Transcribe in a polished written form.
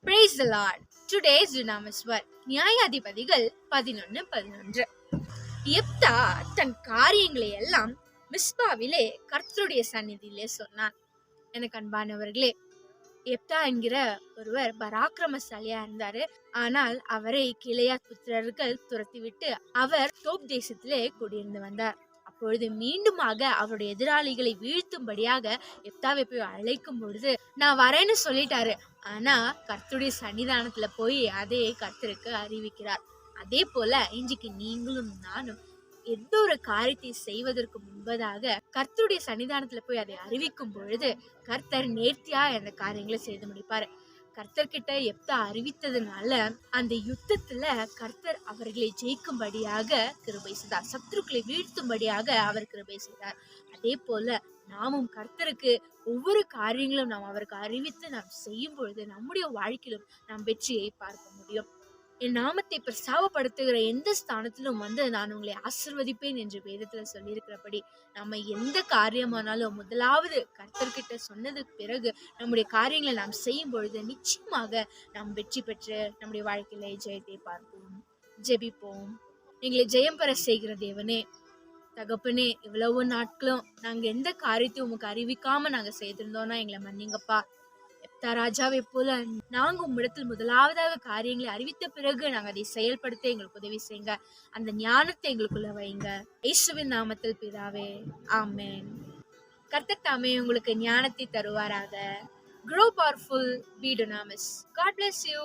Praise the Lord. Today's Dunamis word. நியாயாதிபதிகள் 11:11. எப்தா தன் காரியங்களை எல்லாம் மிஸ்பாவிலே கர்த்தருடைய சந்நிதியிலே சொன்னான். எனக்கு அன்பானவர்களே, எப்தா என்கிற ஒருவர் பராக்கிரமசாலியா இருந்தாரு. ஆனால் அவரை கிளையாத் புத்திரர்கள் துரத்திவிட்டு அவர் தோப் தேசத்திலே குடியிருந்து வந்தார். அப்பொழுது மீண்டுமாக அவருடைய எதிராளிகளை வீழ்த்தும்படியாக எப்தாவை போய் அழைக்கும் பொழுது நான் வரேன்னு சொல்லிட்டாரு. ஆனா கர்த்தருடைய சன்னிதானத்துல போய் அதே கர்த்தருக்கு அறிவிக்கிறார். அதே போல இன்றைக்கு நீங்களும் நானும் எந்த ஒரு காரியத்தை செய்வதற்கு முன்பதாக கர்த்தருடைய சன்னிதானத்துல போய் அதை அறிவிக்கும் பொழுது கர்த்தர் நேர்த்தியா அந்த காரியங்களை செய்து முடிப்பாரு. கர்த்தர்கிட்ட எப்தா அறிவித்ததுனால அந்த யுத்தத்துல கர்த்தர் அவர்களை ஜெயிக்கும்படியாக கிருபை செய்தார். சத்துருக்களை வீழ்த்தும்படியாக அவர் கிருபை செய்தார். அதே போல நாமும் கர்த்தருக்கு ஒவ்வொரு காரியங்களும் நாம் அவருக்கு அறிவித்து நாம் செய்யும் பொழுது நம்முடைய வாழ்க்கையிலும் நாம் வெற்றியை பார்க்க முடியும். என் நாமத்தை பிரஸ்தாபப்படுத்துகிற எந்த ஸ்தானத்திலும் நான் உங்களை ஆசிர்வதிப்பேன் என்று வேதத்துல சொல்லியிருக்கிறபடி நம்ம எந்த காரியமானாலும் முதலாவது கர்த்தர்கிட்ட சொன்னதுக்கு பிறகு நம்முடைய காரியங்களை நாம் செய்யும் பொழுது நிச்சயமாக நாம் வெற்றி பெற்று நம்முடைய வாழ்க்கையில ஜெயத்தை பார்ப்போம். ஜெபிப்போம். எங்களை ஜெயம் பெற செய்கிற தேவனே, தகப்பனே, இவ்வளவு நாட்களும் நாங்க எந்த காரியத்தையும் உமக்கு அறிவிக்காம நாங்க செய்திருந்தோம்னா எங்களை மன்னிங்கப்பா. ராஜாவை போல நாங்க உம்மிடத்தில் முதலாவதாக காரியங்களை அறிவித்த பிறகு நாங்க அதை செயல்படுத்த எங்களுக்கு உதவி செய்யுங்க. அந்த ஞானத்தை எங்களுக்குள்ள வைங்க. இயேசுவின் நாமத்தில் பிதாவே, ஆமென். கர்த்தர் தாமே உங்களுக்கு ஞானத்தை தருவாராக. Grow powerful, be dunamis. God bless you.